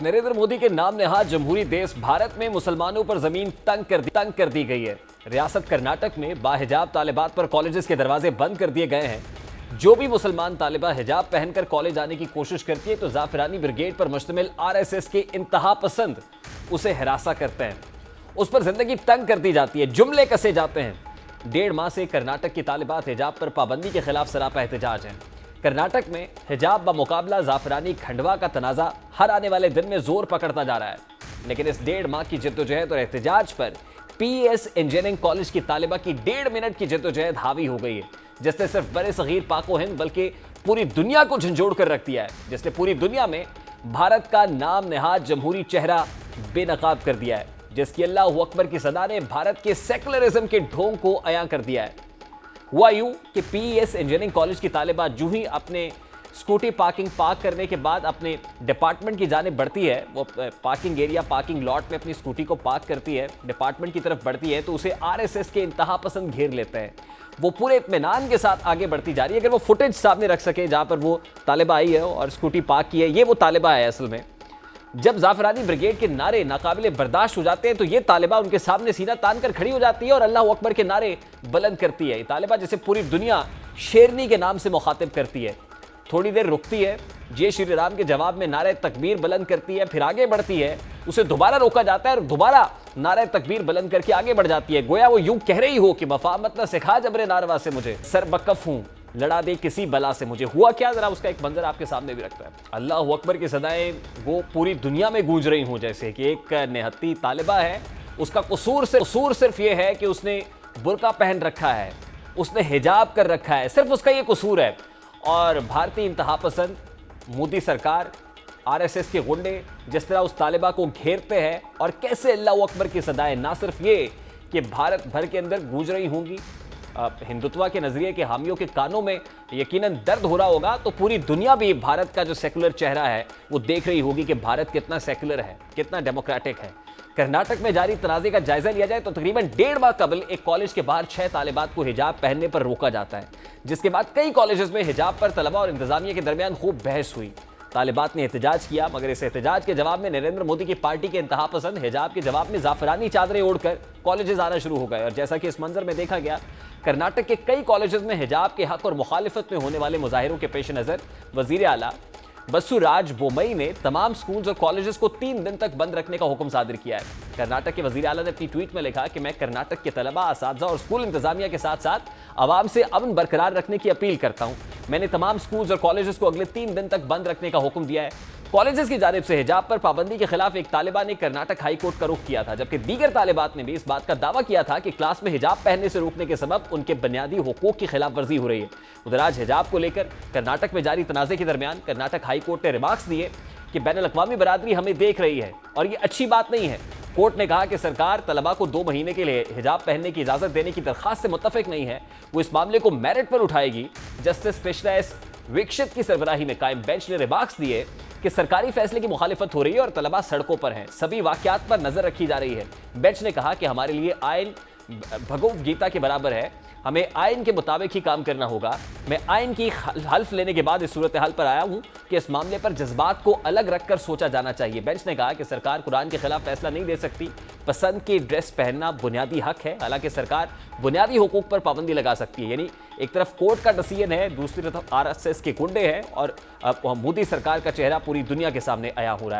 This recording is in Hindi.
नरेंद्र मोदी के नाम नेहाद जमहूरी देश भारत में मुसलमानों पर जमीन तंग कर दी गई है। रियासत कर्नाटक में बाहिजाब तालिबात पर कॉलेजेस के दरवाजे बंद कर दिए गए हैं। जो भी मुसलमान तालिबा हिजाब पहनकर कॉलेज आने की कोशिश करती है तो जाफरानी ब्रिगेड पर मुश्तमिल आरएसएस के इंतहा पसंद उसे हिरासा करते हैं, उस पर जिंदगी तंग कर दी जाती है, जुमले कसे जाते हैं। 1.5 माह से कर्नाटक की तालिबात हिजाब पर पाबंदी के खिलाफ सरापा एहतजाज है। कर्नाटक में हिजाब बमुकाबला जाफरानी खंडवा का तनाजा हर आने वाले दिन में जोर पकड़ता जा रहा है, लेकिन इस 1.5 माह की जद्दोजहद और एहतजाज पर पीएस इंजीनियरिंग कॉलेज की तालिबा की 1.5 मिनट की जद्दोजहद हावी हो गई है, जिसने सिर्फ बड़े सगीर पाको हिंद बल्कि पूरी दुनिया को झंझोड़ कर रख दिया है, जिसने पूरी दुनिया में भारत का नाम नेहाद जमहूरी चेहरा बेनकाब कर दिया है, जिसकी अल्लाह अकबर की सदा ने भारत के सेकुलरिज्म के ढोंग को अयां कर दिया है। हुआ यूं कि पीएस इंजीनियरिंग कॉलेज की तालिबा जूं ही अपने स्कूटी पार्क करने के बाद अपने डिपार्टमेंट की जानिब बढ़ती है, वो पार्किंग एरिया पार्किंग लॉट में अपनी स्कूटी को पार्क करती है, डिपार्टमेंट की तरफ बढ़ती है तो उसे आरएसएस के इंतहा पसंद घेर लेते हैं। वो पूरे इत्मीनान के साथ आगे बढ़ती जा रही है। अगर वो फुटेज सामने रख सके जहां पर वो तालिबा आई है और स्कूटी पार्क की है, ये वो तालिबा है असल में। जब जाफरानी ब्रिगेड के नारे नाकाबिले बर्दाश्त हो जाते हैं तो ये तालिबा उनके सामने सीना तान कर खड़ी हो जाती है और अल्लाह अकबर के नारे बुलंद करती है। ये तालिबा जिसे पूरी दुनिया शेरनी के नाम से मुखातिब करती है, थोड़ी देर रुकती है, जय श्री राम के जवाब में नारे तकबीर बुलंद करती है, फिर आगे बढ़ती है, उसे दोबारा रोका जाता है और दोबारा नारे तकबीर बुलंद करके आगे बढ़ जाती है। गोया वो यूं कह रही हो कि मफामत न सिखा जबरे नारवा से मुझे, सर बकफ हूं लड़ा दे किसी बला से मुझे। हुआ क्या, जरा उसका एक मंजर आपके सामने भी रखता है। अल्लाह अकबर की सदाएं वो पूरी दुनिया में गूंज रही हूं, जैसे कि एक नेहत्ती तालिबा है, उसका कसूर सिर्फ ये है कि उसने बुर्का पहन रखा है, उसने हिजाब कर रखा है, सिर्फ उसका ये कसूर है। और भारतीय इंतहा पसंद मोदी सरकार, आरएसएस के गुंडे जिस तरह उस तालिबा को घेरते हैं और कैसे अल्लाह अकबर की सदाएं ना सिर्फ ये कि भारत भर के अंदर गूंज रही होंगी, हिंदुत्व के नजरिए के हामियों के कानों में यकीनन दर्द हो रहा होगा, तो पूरी दुनिया भी भारत का जो सेकुलर चेहरा है वो देख रही होगी कि भारत कितना सेकुलर है, कितना डेमोक्रेटिक है। कर्नाटक में जारी तनाज़े का जायजा लिया जाए तो तकरीबन 1.5 माह कबल एक कॉलेज के बाहर 6 तालिबात को हिजाब पहनने पर रोका जाता है, जिसके बाद कई कॉलेजेस में हिजाब पर तलबा और इंतजामिया के दरमियान खूब बहस हुई। तालिबात ने एहतजाज किया, मगर इस एहतजाज के जवाब में नरेंद्र मोदी की पार्टी के इंतहा पसंद हिजाब के जवाब में जाफरानी चादरें ओढ़कर कॉलेजेस आना शुरू हो गए। और जैसा कि इस मंजर में देखा गया, कर्नाटक के कई कॉलेजेस में हिजाब के हक और मुखालिफत में होने वाले मुजाहिरों के पेश नज़र वजीर आला बसुराज बोमई ने तमाम स्कूल्स और कॉलेजेस को 3 दिन तक बंद रखने का हुक्म सादिर किया है। कर्नाटक के वजीर आला ने अपनी ट्वीट में लिखा कि मैं कर्नाटक के तलबा, असातिज़ा और स्कूल इंतजामिया के साथ साथ आवाम से अमन बरकरार रखने की अपील करता हूँ। मैंने तमाम स्कूल्स और कॉलेजेस को अगले 3 दिन तक बंद रखने का हुक्म दिया है। कॉलेजेस की जानिब से हिजाब पर पाबंदी के खिलाफ एक तालिबा ने कर्नाटक हाई कोर्ट का रुख किया था, जबकि दीगर तालिबात ने भी इस बात का दावा किया था कि क्लास में हिजाब पहनने से रोकने के सबब उनके बुनियादी हुकूक की खिलाफ वर्जी हो रही है। उधर आज हिजाब को लेकर कर्नाटक में जारी तनाज़े के दरमियान कर्नाटक हाई कोर्ट ने रिमार्क्स दिए कि बैनुल-अक़वामी बरादरी हमें देख रही है और ये अच्छी बात नहीं है। कोर्ट ने कहा कि सरकार तलबा को 2 महीने के लिए हिजाब पहनने की इजाज़त देने की दरख्वास्त से मुत्तफिक नहीं है, वो इस मामले को मेरिट पर उठाएगी। जस्टिस कृष्णा एस वीक्षित की सरबराही में कायम बेंच ने रिमार्क्स दिए कि सरकारी फैसले की मुखालिफत हो रही है और तलबा सड़कों पर हैं, सभी वाक़यात पर नजर रखी जा रही है। बेंच ने कहा कि हमारे लिए आइन भगवद गीता के बराबर है, हमें आइन के मुताबिक ही काम करना होगा। मैं आइन की हल्फ लेने के बाद इस सूरत हाल पर आया हूँ कि इस मामले पर जज्बात को अलग रखकर सोचा जाना चाहिए। बेंच ने कहा कि सरकार कुरान के खिलाफ फैसला नहीं दे सकती, पसंद की ड्रेस पहनना बुनियादी हक है, हालांकि सरकार बुनियादी हुकूक पर पाबंदी लगा सकती है। यानी एक तरफ कोर्ट का डिसीजन है, दूसरी तरफ आरएसएस के गुंडे हैं और मोदी सरकार का चेहरा पूरी दुनिया के सामने आया हो रहा है।